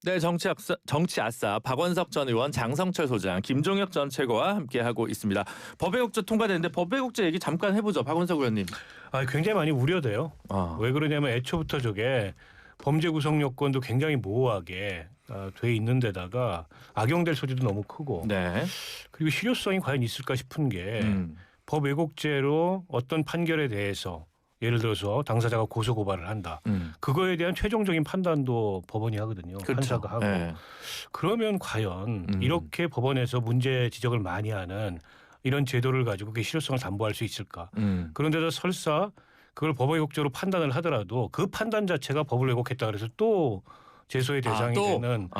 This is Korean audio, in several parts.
네, 정치 아싸 박원석 전 의원, 장성철 소장, 김종혁 전 최고와 함께하고 있습니다. 법외국제 통과됐는데 법외국제 얘기 잠깐 해보죠. 박원석 의원님. 굉장히 많이 우려돼요. 왜 그러냐면 애초부터 저게 범죄 구성 요건도 굉장히 모호하게 돼 있는 데다가 악용될 소지도 너무 크고 네. 그리고 실효성이 과연 있을까 싶은 게 법외국제로 어떤 판결에 대해서 예를 들어서 당사자가 고소 고발을 한다. 그거에 대한 최종적인 판단도 법원이 하거든요. 그렇죠. 판사가 하고. 네. 그러면 과연 이렇게 법원에서 문제 지적을 많이 하는 이런 제도를 가지고 그게 실효성을 담보할 수 있을까. 그런데도 설사 그걸 법외국제로 판단을 하더라도 그 판단 자체가 법을 왜곡했다 그래서 또 제소의 대상이 되는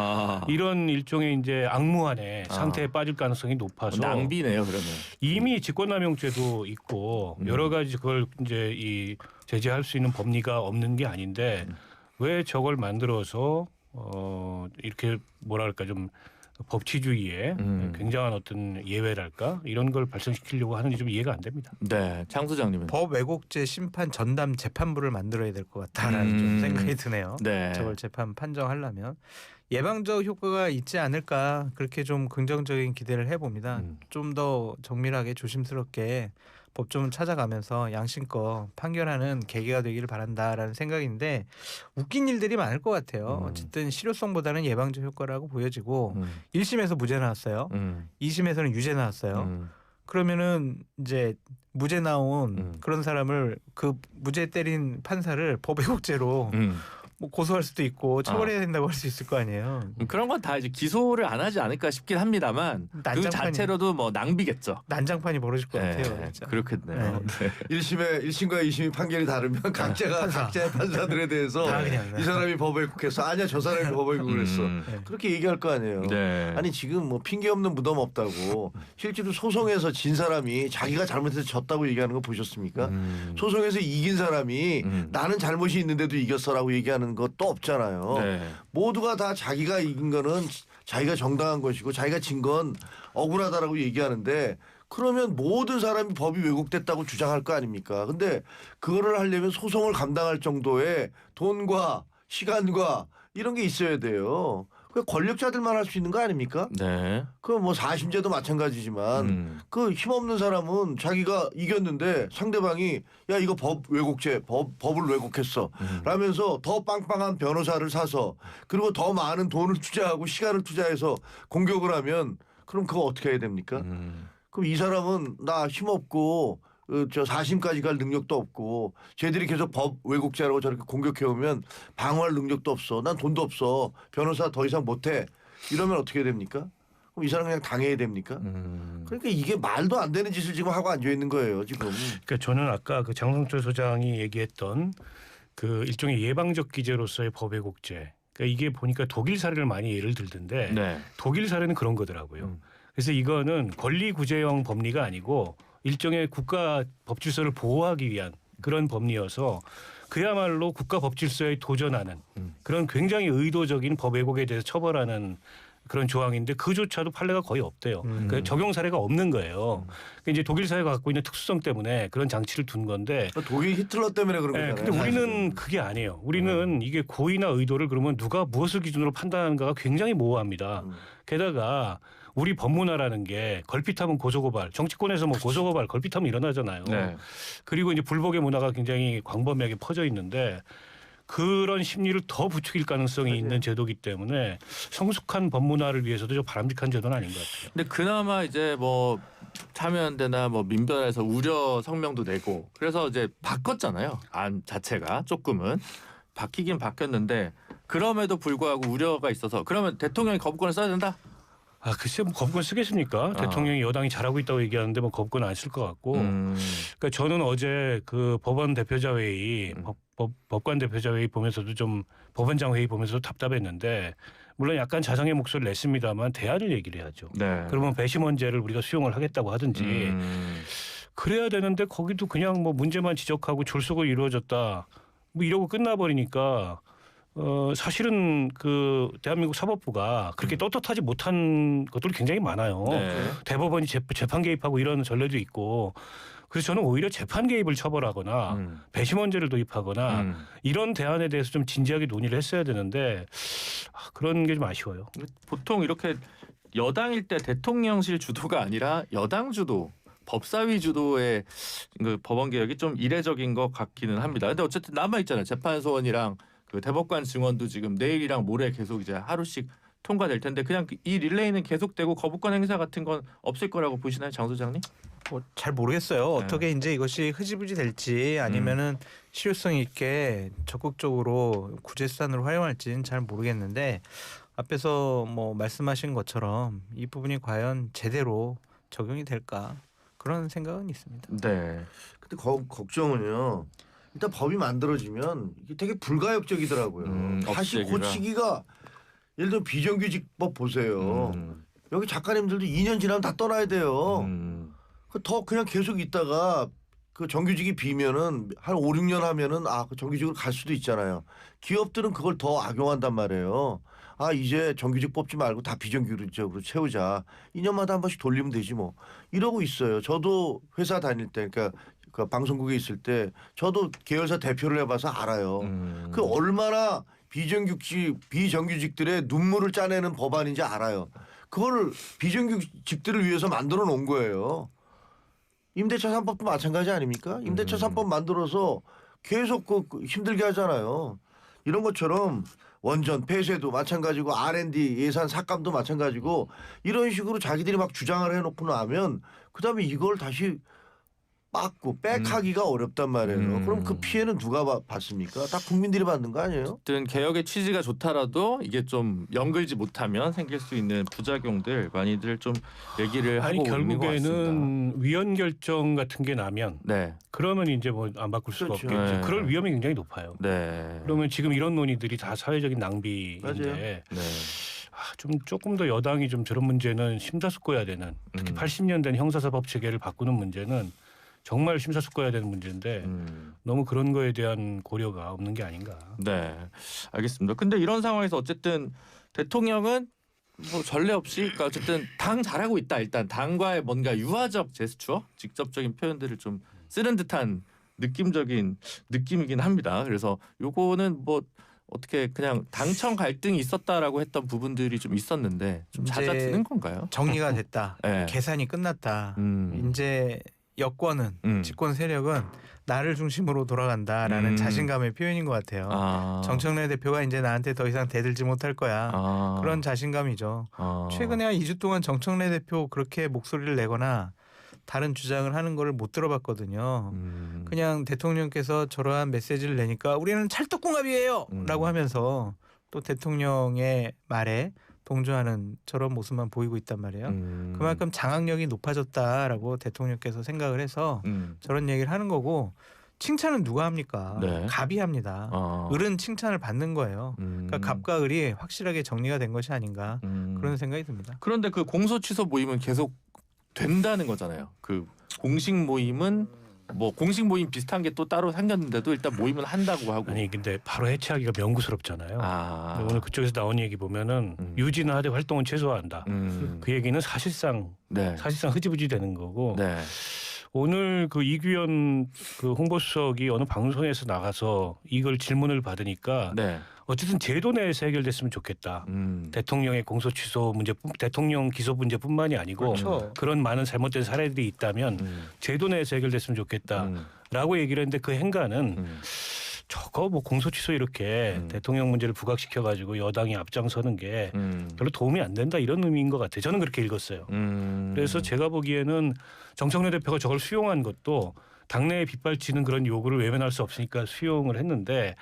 이런 일종의 이제 악무한의 상태에 빠질 가능성이 높아서 낭비네요, 그러면. 이미 직권남용죄도 있고 여러 가지 그걸 이제 이 제재할 수 있는 법리가 없는 게 아닌데 왜 저걸 만들어서 이렇게 뭐랄까 좀 법치주의에 굉장한 어떤 예외랄까 이런 걸 발생시키려고 하는지 좀 이해가 안 됩니다. 네, 장 소장님은 법 왜곡죄 심판 전담 재판부를 만들어야 될 것 같다라는 좀 생각이 드네요. 네. 저걸 재판 판정하려면 예방적 효과가 있지 않을까 그렇게 좀 긍정적인 기대를 해봅니다. 좀 더 정밀하게 조심스럽게 법조문 찾아가면서 양심껏 판결하는 계기가 되기를 바란다라는 생각인데 웃긴 일들이 많을 것 같아요. 어쨌든 실효성보다는 예방적 효과라고 보여지고 1심에서 무죄 나왔어요. 2심에서는 유죄 나왔어요. 그러면은 이제 무죄 나온 그런 사람을 그 무죄 때린 판사를 법외국죄로 뭐 고소할 수도 있고 처벌해야 된다고 할 수 있을 거 아니에요. 그런 건 다 이제 기소를 안 하지 않을까 싶긴 합니다만 그 자체로도 뭐 낭비겠죠. 난장판이 벌어질 것 같아요. 진짜. 그렇겠네요. 네. 1심과 2심이 판결이 다르면 각자의 판사들에 대해서 이 사람이 법에 왜곡했어. 아니야 저 사람이 법에 왜곡을 했어. 그렇게 얘기할 거 아니에요. 네. 아니 지금 뭐 핑계 없는 무덤 없다고 실제로 소송에서 진 사람이 자기가 잘못해서 졌다고 얘기하는 거 보셨습니까? 소송에서 이긴 사람이 나는 잘못이 있는데도 이겼어라고 얘기하는 것도 없잖아요. 네. 모두가 다 자기가 이긴 거는 자기가 정당한 것이고 자기가 진 건 억울하다라고 얘기하는데 그러면 모든 사람이 법이 왜곡됐다고 주장할 거 아닙니까? 근데 그거를 하려면 소송을 감당할 정도의 돈과 시간과 이런 게 있어야 돼요. 그 권력자들만 할 수 있는 거 아닙니까? 네. 그 뭐 사심제도 마찬가지지만 그 힘없는 사람은 자기가 이겼는데 상대방이 야 이거 법 왜곡죄 법을 왜곡했어 라면서 더 빵빵한 변호사를 사서 그리고 더 많은 돈을 투자하고 시간을 투자해서 공격을 하면 그럼 그거 어떻게 해야 됩니까? 그럼 이 사람은 나 힘없고 저 사심까지 갈 능력도 없고 쟤들이 계속 법 왜곡죄라고 저렇게 공격해오면 방어할 능력도 없어. 난 돈도 없어. 변호사 더 이상 못해. 이러면 어떻게 됩니까? 그럼 이 사람 그냥 당해야 됩니까? 그러니까 이게 말도 안 되는 짓을 지금 하고 앉아 있는 거예요 지금. 그러니까 저는 아까 그 장성철 소장이 얘기했던 그 일종의 예방적 기제로서의 법외곡죄. 그러니까 이게 보니까 독일 사례를 많이 예를 들던데 네. 독일 사례는 그런 거더라고요. 그래서 이거는 권리구제형 법리가 아니고 일종의 국가 법질서를 보호하기 위한 그런 법리여서 그야말로 국가 법질서에 도전하는 그런 굉장히 의도적인 법 왜곡에 대해서 처벌하는 그런 조항인데 그조차도 판례가 거의 없대요. 그러니까 적용 사례가 없는 거예요. 그러니까 이제 독일 사회가 갖고 있는 특수성 때문에 그런 장치를 둔 건데 독일 히틀러 때문에 그런 거잖아요. 근데 우리는 그게 아니에요. 우리는 이게 고의나 의도를 그러면 누가 무엇을 기준으로 판단하는가가 굉장히 모호합니다. 게다가 우리 법문화라는 게 걸핏하면 고소고발, 정치권에서 뭐 고소고발, 걸핏하면 일어나잖아요. 네. 그리고 이제 불복의 문화가 굉장히 광범위하게 퍼져 있는데 그런 심리를 더 부추길 가능성이 있는 제도이기 때문에 성숙한 법문화를 위해서도 좀 바람직한 제도는 아닌 것 같아요. 근데 그나마 이제 뭐 참여연대나 뭐 민변에서 우려 성명도 내고 그래서 이제 바꿨잖아요. 안 자체가 조금은 바뀌긴 바뀌었는데 그럼에도 불구하고 우려가 있어서 그러면 대통령이 거부권을 써야 된다? 글쎄 뭐 거부권 쓰겠습니까? 대통령이 여당이 잘하고 있다고 얘기하는데 뭐 거부권 안 쓸 것 같고. 그러니까 저는 어제 그 법원 대표자 회의, 법관 대표자 회의 보면서도 좀 법원장 회의 보면서도 답답했는데 물론 약간 자성의 목소리를 냈습니다만 대안을 얘기를 해야죠. 네. 그러면 배심원제를 우리가 수용을 하겠다고 하든지 그래야 되는데 거기도 그냥 뭐 문제만 지적하고 졸속으로 이루어졌다 뭐 이러고 끝나버리니까 사실은 그 대한민국 사법부가 그렇게 떳떳하지 못한 것들이 굉장히 많아요. 네. 대법원이 재판 개입하고 이런 전례도 있고 그래서 저는 오히려 재판 개입을 처벌하거나 배심원제를 도입하거나 이런 대안에 대해서 좀 진지하게 논의를 했어야 되는데 그런 게 좀 아쉬워요. 보통 이렇게 여당일 때 대통령실 주도가 아니라 여당 주도, 법사위 주도의 그 법원 개혁이 좀 이례적인 것 같기는 합니다. 근데 어쨌든 남아 있잖아요. 재판 소원이랑 그 대법관 증언도 지금 내일이랑 모레 계속 이제 하루씩 통과될 텐데 그냥 이 릴레이는 계속되고 거부권 행사 같은 건 없을 거라고 보시나요, 장 소장님? 뭐 잘 모르겠어요. 어떻게 이제 이것이 흐지부지 될지 아니면은 실효성 있게 적극적으로 구제 수단으로 활용할지는 잘 모르겠는데 앞에서 뭐 말씀하신 것처럼 이 부분이 과연 제대로 적용이 될까 그런 생각은 있습니다. 네. 근데 걱정은요. 일단 법이 만들어지면 이게 되게 불가역적이더라고요. 다시 없애기가. 고치기가 예를 들어 비정규직법 보세요. 여기 작가님들도 2년 지나면 다 떠나야 돼요. 더 그냥 계속 있다가 그 정규직이 비면은 한 5, 6년 하면은 그 정규직으로 갈 수도 있잖아요. 기업들은 그걸 더 악용한단 말이에요. 이제 정규직 뽑지 말고 다 비정규직으로 채우자. 2년마다 한 번씩 돌리면 되지 뭐. 이러고 있어요. 저도 회사 다닐 때 그러니까 그 방송국에 있을 때 저도 계열사 대표를 해봐서 알아요. 그 얼마나 비정규직들의 눈물을 짜내는 법안인지 알아요. 그거를 비정규직들을 위해서 만들어 놓은 거예요. 임대차 3법도 마찬가지 아닙니까? 임대차 3법 만들어서 계속 힘들게 하잖아요. 이런 것처럼 원전 폐쇄도 마찬가지고 R&D 예산 삭감도 마찬가지고 이런 식으로 자기들이 막 주장을 해놓고 나면 그다음에 이걸 다시 막고 백하기가 어렵단 말이에요. 그럼 그 피해는 누가 받습니까? 다 국민들이 받는 거 아니에요? 어쨌든 개혁의 취지가 좋다라도 이게 좀 연결지 못하면 생길 수 있는 부작용들 많이들 좀 얘기를 하고 있는 것 같습니다. 결국에는 위헌 결정 같은 게 나면 네. 그러면 이제 뭐 안 바꿀 수가 그렇죠. 없겠죠. 네. 그럴 위험이 굉장히 높아요. 네. 그러면 지금 이런 논의들이 다 사회적인 낭비인데 맞아요. 네. 좀 조금 더 여당이 좀 저런 문제는 심사숙고해야 되는 특히 80년 된 형사사법 체계를 바꾸는 문제는 정말 심사숙고해야 되는 문제인데 너무 그런 거에 대한 고려가 없는 게 아닌가. 네. 알겠습니다. 근데 이런 상황에서 어쨌든 대통령은 뭐 전례 없이 그러니까 어쨌든 당 잘하고 있다. 일단 당과의 뭔가 유화적 제스처, 직접적인 표현들을 좀 쓰는 듯한 느낌적인 느낌이긴 합니다. 그래서 요거는 뭐 어떻게 그냥 당청 갈등이 있었다라고 했던 부분들이 좀 있었는데 좀 이제 잦아드는 건가요? 정리가 됐다. 네. 계산이 끝났다. 음. 이제 여권은 집권 세력은 나를 중심으로 돌아간다라는 자신감의 표현인 것 같아요. 정청래 대표가 이제 나한테 더 이상 대들지 못할 거야. 그런 자신감이죠. 최근에 한 2주 동안 정청래 대표 그렇게 목소리를 내거나 다른 주장을 하는 거를 못 들어봤거든요. 그냥 대통령께서 저러한 메시지를 내니까 우리는 찰떡궁합이에요 라고 하면서 또 대통령의 말에 동조하는 저런 모습만 보이고 있단 말이에요. 그만큼 장악력이 높아졌다라고 대통령께서 생각을 해서 저런 얘기를 하는 거고 칭찬은 누가 합니까? 네. 갑이 합니다. 을은 칭찬을 받는 거예요. 그러니까 갑과 을이 확실하게 정리가 된 것이 아닌가 그런 생각이 듭니다. 그런데 그 공소 취소 모임은 계속 된다는 거잖아요. 그 공식 모임은 뭐 공식 모임 비슷한 게 또 따로 생겼는데도 일단 모임은 한다고 하고. 아니 근데 바로 해체하기가 명구스럽잖아요. 근데 오늘 그쪽에서 나온 얘기 보면은 유지나 하되 활동은 최소화한다. 그 얘기는 사실상 흐지부지 되는 거고. 네. 오늘 그 이규현 그 홍보수석이 어느 방송에서 나가서 이걸 질문을 받으니까 네. 어쨌든 제도 내에서 해결됐으면 좋겠다. 대통령의 공소 취소 문제, 대통령 기소 문제뿐만이 아니고 그렇죠. 그런 많은 잘못된 사례들이 있다면 제도 내에서 해결됐으면 좋겠다라고 얘기를 했는데 그 행간은 저거 뭐 공소 취소 이렇게 대통령 문제를 부각시켜 가지고 여당이 앞장서는 게 별로 도움이 안 된다 이런 의미인 것 같아요. 저는 그렇게 읽었어요. 그래서 제가 보기에는 정청래 대표가 저걸 수용한 것도 당내에 빗발치는 그런 요구를 외면할 수 없으니까 수용을 했는데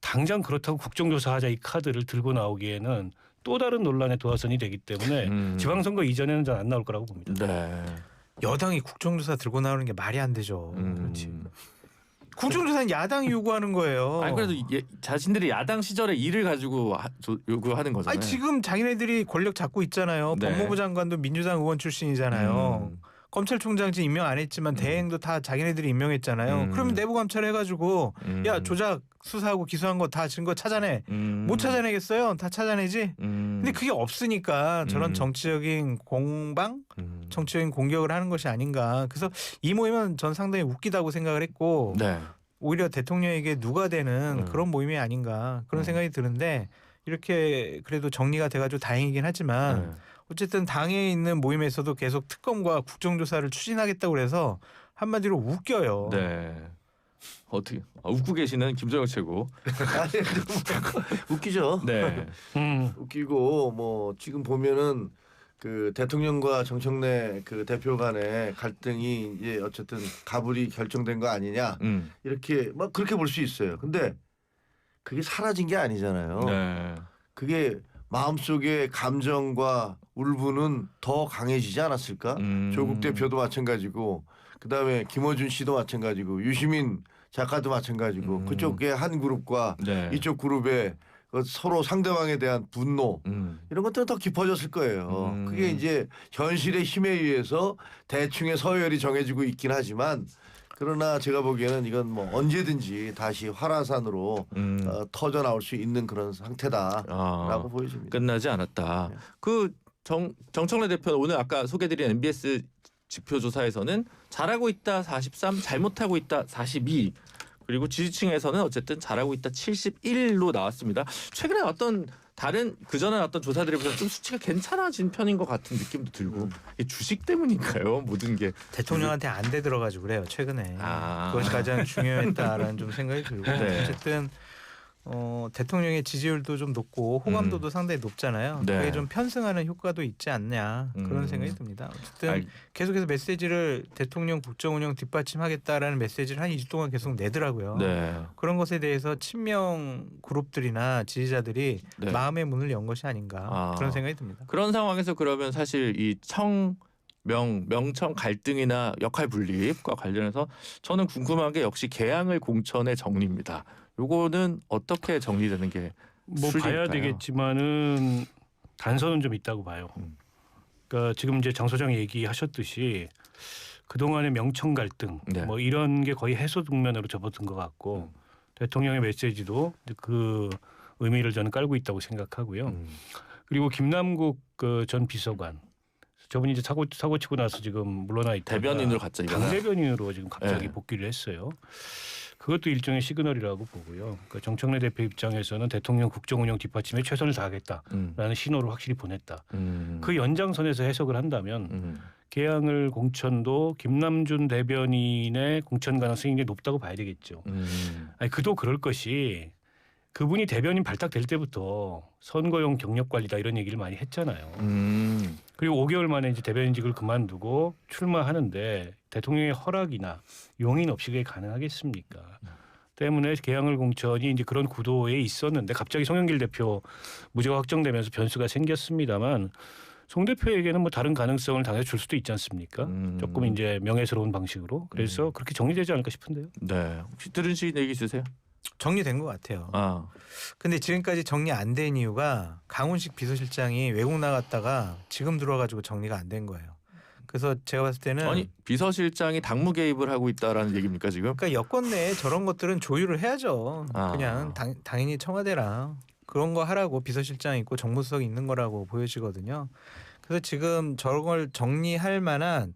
당장 그렇다고 국정조사하자 이 카드를 들고 나오기에는 또 다른 논란의 도화선이 되기 때문에 지방선거 이전에는 전 안 나올 거라고 봅니다. 네. 여당이 국정조사 들고 나오는 게 말이 안 되죠. 그렇지. 국정조사는 야당이 요구하는 거예요. 아니 그래도 자신들이 야당 시절의 일을 가지고 요구하는 거잖아요. 아니 지금 자기네들이 권력 잡고 있잖아요. 네. 법무부 장관도 민주당 의원 출신이잖아요. 검찰총장 지금 임명 안 했지만 대행도 다 자기네들이 임명했잖아요. 그러면 내부 감찰해가지고 야 조작 수사하고 기소한 거 다 증거 찾아내. 못 찾아내겠어요? 다 찾아내지. 근데 그게 없으니까 저런 정치적인 공방 정치적인 공격을 하는 것이 아닌가. 그래서 이 모임은 전 상당히 웃기다고 생각을 했고 네. 오히려 대통령에게 누가 되는 그런 모임이 아닌가 그런 생각이 드는데 이렇게 그래도 정리가 돼가지고 다행이긴 하지만 네. 어쨌든 당에 있는 모임에서도 계속 특검과 국정조사를 추진하겠다고 그래서 한마디로 웃겨요. 네. 어떻게 웃고 계시는 김정혁 최고. 아니, 웃기죠. 네. 웃기고 뭐 지금 보면은 그 대통령과 정청래 그 대표 간의 갈등이 이제 어쨌든 가불이 결정된 거 아니냐 이렇게 막 그렇게 볼 수 있어요. 근데 그게 사라진 게 아니잖아요. 네. 그게 마음속의 감정과 울분은 더 강해지지 않았을까? 조국 대표도 마찬가지고 그다음에 김어준 씨도 마찬가지고 유시민 작가도 마찬가지고 그쪽의 한 그룹과 네. 이쪽 그룹의 그 서로 상대방에 대한 분노 이런 것들은 더 깊어졌을 거예요. 그게 이제 현실의 힘에 의해서 대충의 서열이 정해지고 있긴 하지만 그러나 제가 보기에는 이건 뭐 언제든지 다시 활화산으로 터져 나올 수 있는 그런 상태다라고 보여집니다. 끝나지 않았다. 네. 그 정청래 대표 오늘 아까 소개드린 MBS 지표조사에서는 잘하고 있다 43, 잘못하고 있다 42. 그리고 지지층에서는 어쨌든 잘하고 있다 71로 나왔습니다. 최근에 어떤 다른 그전에 어떤 조사들에 비해서 좀 수치가 괜찮아진 편인 것 같은 느낌도 들고 이게 주식 때문인가요? 모든 게 대통령한테 안대 들어가지고 그래요 최근에. 아. 그것이 가장 중요했다라는 좀 생각이 들고 네. 어쨌든 대통령의 지지율도 좀 높고 호감도도 상당히 높잖아요. 네. 그게 좀 편승하는 효과도 있지 않냐 그런 생각이 듭니다. 어쨌든 계속해서 메시지를 대통령 국정운영 뒷받침하겠다라는 메시지를 한 2주 동안 계속 내더라고요. 네. 그런 것에 대해서 친명 그룹들이나 지지자들이 네. 마음의 문을 연 것이 아닌가 그런 생각이 듭니다. 그런 상황에서 그러면 사실 이 명청 갈등이나 역할 분립과 관련해서 저는 궁금한 게 역시 개항을 공천의 정리입니다. 요거는 어떻게 정리되는 게 뭐 순리일까요? 봐야 되겠지만은 단서는 좀 있다고 봐요. 그러니까 지금 이제 장 소장 얘기하셨듯이 그동안의 명청 갈등 네. 뭐 이런 게 거의 해소 국면으로 접어든 것 같고 대통령의 메시지도 그 의미를 저는 깔고 있다고 생각하고요. 그리고 김남국 그 전 비서관 저분이 이제 사고 치고 나서 지금 물러나 있다가 대변인으로 갔죠 이번에. 당 대변인으로 지금 갑자기 네. 복귀를 했어요. 그것도 일종의 시그널이라고 보고요. 그러니까 정청래 대표 입장에서는 대통령 국정운영 뒷받침에 최선을 다하겠다라는 신호를 확실히 보냈다. 그 연장선에서 해석을 한다면 개항을 공천도 김남준 대변인의 공천 가능성이 굉장히 높다고 봐야 되겠죠. 아니, 그도 그럴 것이 그분이 대변인 발탁될 때부터 선거용 경력 관리다 이런 얘기를 많이 했잖아요. 그리고 5개월 만에 이제 대변인직을 그만두고 출마하는데 대통령의 허락이나 용인 없이 그게 가능하겠습니까? 때문에 개항을 공천이 이제 그런 구도에 있었는데 갑자기 송영길 대표 무죄가 확정되면서 변수가 생겼습니다만 송 대표에게는 뭐 다른 가능성을 당해서 줄 수도 있지 않습니까? 조금 이제 명예스러운 방식으로. 그래서 그렇게 정리되지 않을까 싶은데요. 네. 혹시 들으신 얘기 있으세요? 정리된 것 같아요. 아. 근데 지금까지 정리 안 된 이유가 강훈식 비서실장이 외국 나갔다가 지금 들어와가지고 정리가 안 된 거예요. 그래서 제가 봤을 때는 아니 비서실장이 당무 개입을 하고 있다라는 얘기입니까 지금? 그러니까 여권 내에 저런 것들은 조율을 해야죠. 아. 그냥 당연히 청와대랑 그런 거 하라고 비서실장 있고 정무수석이 있는 거라고 보여지거든요. 그래서 지금 저런 걸 정리할 만한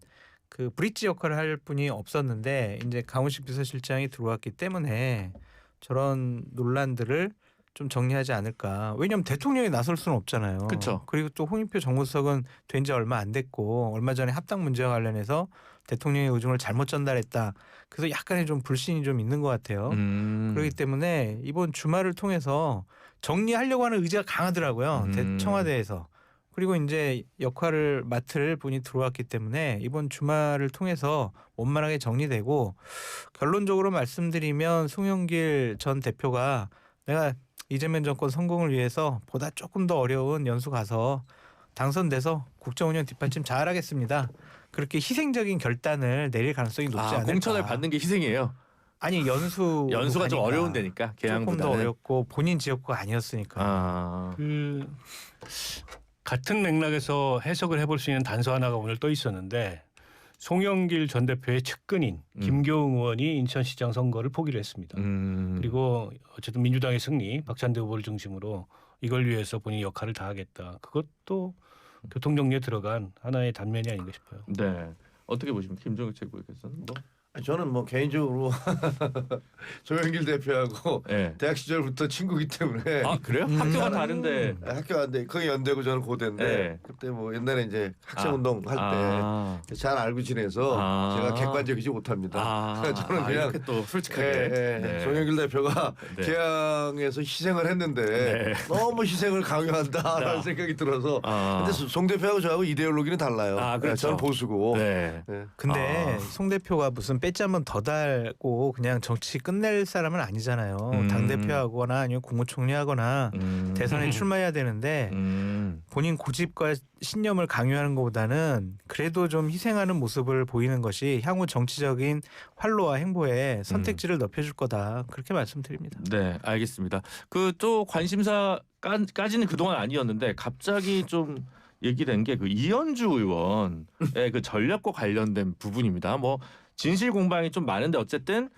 그 브릿지 역할을 할 분이 없었는데 이제 강훈식 비서실장이 들어왔기 때문에 저런 논란들을 좀 정리하지 않을까. 왜냐하면 대통령이 나설 수는 없잖아요. 그쵸. 그리고 또 홍익표 정무수석은 된 지 얼마 안 됐고 얼마 전에 합당 문제와 관련해서 대통령의 의중을 잘못 전달했다. 그래서 약간의 좀 불신이 좀 있는 것 같아요. 그렇기 때문에 이번 주말을 통해서 정리하려고 하는 의지가 강하더라고요. 청와대에서. 그리고 이제 역할을 맡을 분이 들어왔기 때문에 이번 주말을 통해서 원만하게 정리되고 결론적으로 말씀드리면 송영길 전 대표가 내가 이재명 정권 성공을 위해서 보다 조금 더 어려운 연수 가서 당선돼서 국정운영 뒷받침 잘하겠습니다. 그렇게 희생적인 결단을 내릴 가능성이 높지 않을까. 공천을 받는 게 희생이에요. 아니 연수가 좀 어려운 데니까 조금 더 어렵고 본인 지역구가 아니었으니까. 그 같은 맥락에서 해석을 해볼 수 있는 단서 하나가 오늘 떠 있었는데 송영길 전 대표의 측근인 김교웅 의원이 인천시장 선거를 포기를 했습니다. 그리고 어쨌든 민주당의 승리, 박찬대 후보를 중심으로 이걸 위해서 본인이 역할을 다하겠다. 그것도 교통 정리에 들어간 하나의 단면이 아닌가 싶어요. 네. 어떻게 보십니까? 김종혁 최고위원께서는 뭐? 저는 뭐 개인적으로 조영길 대표하고 네. 대학 시절부터 친구기 때문에 아 그래요? 학교가 다른데. 학교 안돼 거기 연대고 저는 고대인데 네. 그때 뭐 옛날에 이제 학생운동 할 때 잘 알고 지내서 제가 객관적이지 못합니다. 저는 그냥 이렇게 또 솔직하게. 네. 조영길 대표가 네. 개항에서 희생을 했는데 네. 너무 희생을 강요한다라는 아. 생각이 들어서 근데 송 대표하고 저하고 이데올로기는 달라요. 그렇죠. 저는 보수고. 네. 네. 근데 송 대표가 무슨 배지 한번 더 달고 그냥 정치 끝낼 사람은 아니잖아요. 당 대표하거나 아니면 국무총리하거나 대선에 출마해야 되는데 본인 고집과 신념을 강요하는 것보다는 그래도 좀 희생하는 모습을 보이는 것이 향후 정치적인 활로와 행보에 선택지를 넓혀줄 거다 그렇게 말씀드립니다. 네, 알겠습니다. 그 또 관심사까지는 그동안 아니었는데 갑자기 좀 얘기된 게 그 이현주 의원의 그 전략과 관련된 부분입니다. 뭐 진실 공방이 좀 많은데 어쨌든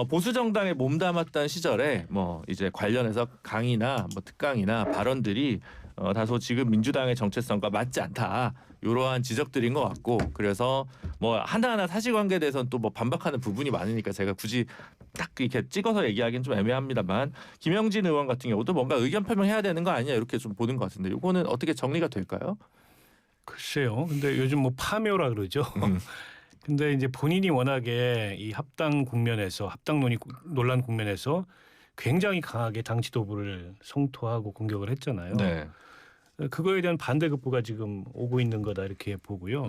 보수 정당에 몸담았던 시절에 뭐 이제 관련해서 강의나 뭐 특강이나 발언들이 다소 지금 민주당의 정체성과 맞지 않다. 이러한 지적들인 것 같고 그래서 뭐 하나하나 사실관계에 대해서는 또 뭐 반박하는 부분이 많으니까 제가 굳이 딱 이렇게 찍어서 얘기하기는 좀 애매합니다만 김영진 의원 같은 경우도 뭔가 의견 표명해야 되는 거 아니냐 이렇게 좀 보는 것 같은데 이거는 어떻게 정리가 될까요? 글쎄요. 근데 요즘 뭐 파묘라 그러죠. 근데 이제 본인이 워낙에 이 합당 국면에서 논란 국면에서 굉장히 강하게 당 지도부를 성토하고 공격을 했잖아요. 네. 그거에 대한 반대급부가 지금 오고 있는 거다 이렇게 보고요.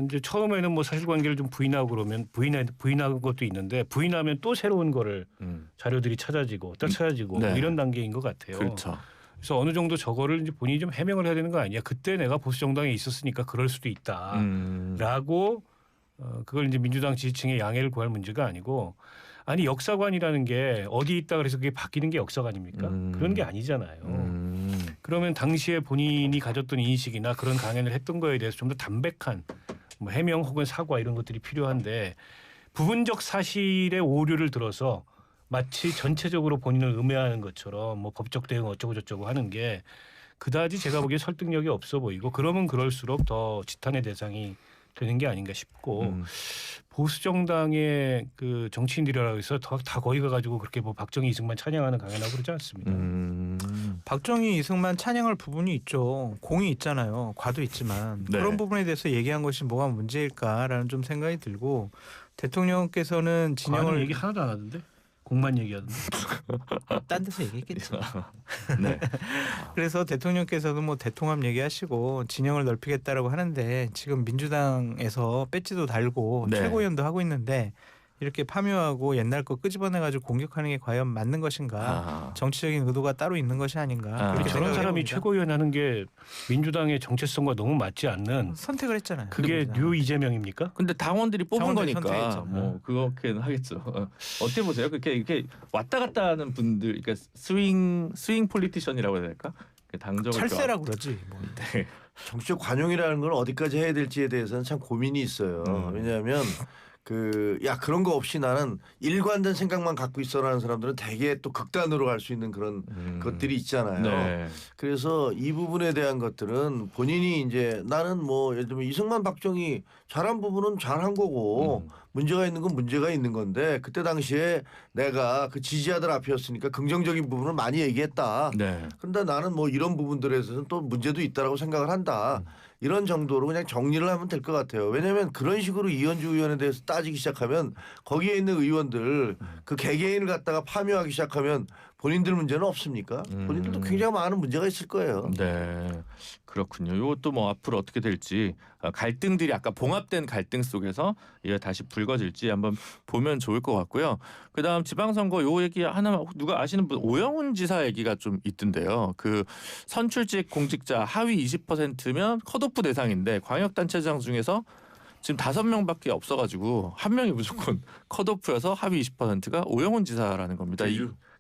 이제 처음에는 뭐 사실관계를 좀 부인하고 그러면 부인한 것도 있는데 부인하면 또 새로운 거를 자료들이 찾아지고 뭐 이런 단계인 것 같아요. 그렇죠. 그래서 어느 정도 저거를 이제 본인이 좀 해명을 해야 되는 거 아니야? 그때 내가 보수 정당에 있었으니까 그럴 수도 있다라고 그걸 이제 민주당 지지층의 양해를 구할 문제가 아니고 아니 역사관이라는 게 어디 있다 그래서 그게 바뀌는 게 역사관입니까? 그런 게 아니잖아요. 그러면 당시에 본인이 가졌던 인식이나 그런 강연을 했던 거에 대해서 좀 더 담백한 뭐 해명 혹은 사과 이런 것들이 필요한데 부분적 사실의 오류를 들어서 마치 전체적으로 본인을 음해하는 것처럼 뭐 법적 대응 어쩌고 저쩌고 하는 게 그다지 제가 보기에 설득력이 없어 보이고 그러면 그럴수록 더 지탄의 대상이 되는 게 아닌가 싶고 보수 정당의 그 정치인들이라고 해서 다 거기 가가지고 그렇게 뭐 박정희 이승만 찬양하는 강연하고 그러지 않습니다. 박정희 이승만 찬양할 부분이 있죠. 공이 있잖아요. 과도 있지만 네. 그런 부분에 대해서 얘기한 것이 뭐가 문제일까라는 좀 생각이 들고 대통령께서는 진영을 얘기 하나도 안 하던데 공만 얘기하던데. 딴 데서 얘기했겠죠. 네. 그래서 대통령께서도 뭐 대통합 얘기하시고 진영을 넓히겠다라고 하는데 지금 민주당에서 배지도 달고 네. 최고위원도 하고 있는데 이렇게 파묘하고 옛날 거 끄집어내가지고 공격하는 게 과연 맞는 것인가? 정치적인 의도가 따로 있는 것이 아닌가? 그렇게 저런 생각을 사람이 해봅니다. 최고위원 하는 게 민주당의 정체성과 너무 맞지 않는 선택을 했잖아요. 그게 뉴 이재명입니까? 근데 당원들이 뽑은 당원들이 거니까 선택했죠. 뭐 그렇게는 하겠죠. 어떻게 보세요? 그렇게 이렇게 왔다 갔다 하는 분들, 그러니까 스윙 폴리티션이라고 해야 될까? 당적을 찰세라고 그러지. 뭐. 네. 정치적 관용이라는 건 어디까지 해야 될지에 대해서는 참 고민이 있어요. 왜냐하면 그런 거 없이 나는 일관된 생각만 갖고 있어라는 사람들은 되게 또 극단으로 갈 수 있는 그런 것들이 있잖아요. 네. 그래서 이 부분에 대한 것들은 본인이 이제 나는 뭐 예를 들면 이승만 박정희 잘한 부분은 잘한 거고 문제가 있는 건 문제가 있는 건데 그때 당시에 내가 그 지지자들 앞이었으니까 긍정적인 부분을 많이 얘기했다. 네. 근데 나는 뭐 이런 부분들에서는 또 문제도 있다라고 생각을 한다. 이런 정도로 그냥 정리를 하면 될 것 같아요. 왜냐하면 그런 식으로 이현주 의원에 대해서 따지기 시작하면 거기에 있는 의원들 그 개개인을 갖다가 파묘하기 시작하면 본인들 문제는 없습니까? 본인들도 굉장히 많은 문제가 있을 거예요. 네. 그렇군요. 이것도 뭐 앞으로 어떻게 될지 갈등들이 아까 봉합된 갈등 속에서 이게 다시 불거질지 한번 보면 좋을 것 같고요. 그다음 지방선거 요 얘기 하나 누가 아시는 분 오영훈 지사 얘기가 좀 있던데요. 그 선출직 공직자 하위 20%면 컷오프 대상인데 광역단체장 중에서 지금 5명밖에 없어가지고 한 명이 무조건 컷오프여서 하위 20%가 오영훈 지사라는 겁니다.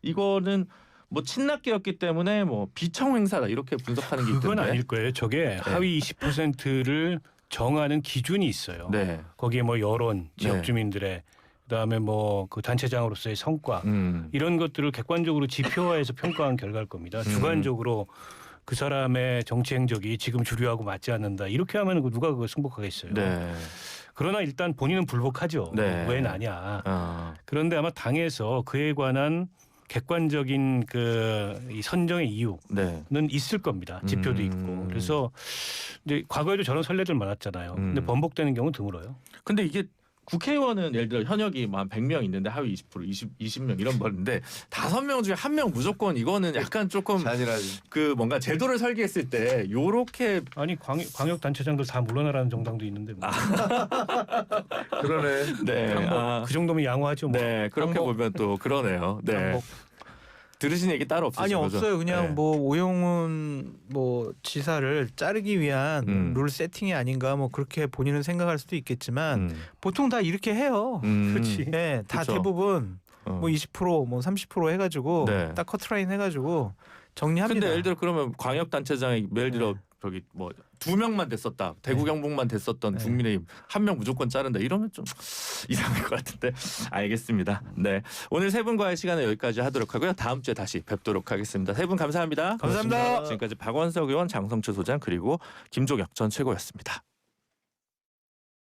이거는 뭐 친낙계였기 때문에 뭐 비청 행사다 이렇게 분석하는 게 있던데. 그건 아닐 거예요. 저게 하위 20%를 정하는 기준이 있어요. 네. 거기에 뭐 여론, 지역 네. 주민들의 그다음에 뭐 그 단체장으로서의 성과 이런 것들을 객관적으로 지표화해서 평가한 결과일 겁니다. 주관적으로 그 사람의 정치 행적이 지금 주류하고 맞지 않는다. 이렇게 하면 누가 그걸 승복하겠어요. 네. 그러나 일단 본인은 불복하죠. 네. 왜 나냐. 아. 그런데 아마 당에서 그에 관한 객관적인 이 선정의 이유는 네. 있을 겁니다. 지표도 있고. 그래서 이제 과거에도 저런 선례들 많았잖아요. 근데 번복되는 경우 드물어요. 근데 이게 국회의원은 예를 들어 현역이 뭐 한 100명 있는데 하위 20% 20명 이런 번인데 5명 중에 1명 무조건 이거는 약간 조금 잔인하지. 그 뭔가 제도를 설계했을 때 요렇게 아니 광역 단체장들 다 물러나라는 정당도 있는데 뭐. 그러네. 네. 아, 그 정도면 양호하죠. 뭐. 네. 그렇게 항복. 보면 또 그러네요. 네. 항복. 들으신 얘기 따로 없으신 아니 거죠? 없어요. 그냥 네. 뭐 오영훈 뭐 지사를 자르기 위한 룰 세팅이 아닌가 뭐 그렇게 본인은 생각할 수도 있겠지만 보통 다 이렇게 해요. 그렇지. 네, 다 그쵸. 대부분 뭐 20%뭐 30% 해가지고 네. 딱 커트라인 해가지고 정리합니다. 근데 예를 들어 그러면 광역 단체장이 예를 들어 저기 뭐 2명만 됐었다. 대구 경북만 됐었던 네. 국민의힘 1명 무조건 자른다. 이러면 좀 이상할 것 같은데. 알겠습니다. 네. 오늘 세 분과의 시간은 여기까지 하도록 하고요. 다음 주에 다시 뵙도록 하겠습니다. 세 분 감사합니다. 감사합니다. 지금까지 박원석 의원, 장성철 소장 그리고 김종혁 전 최고였습니다.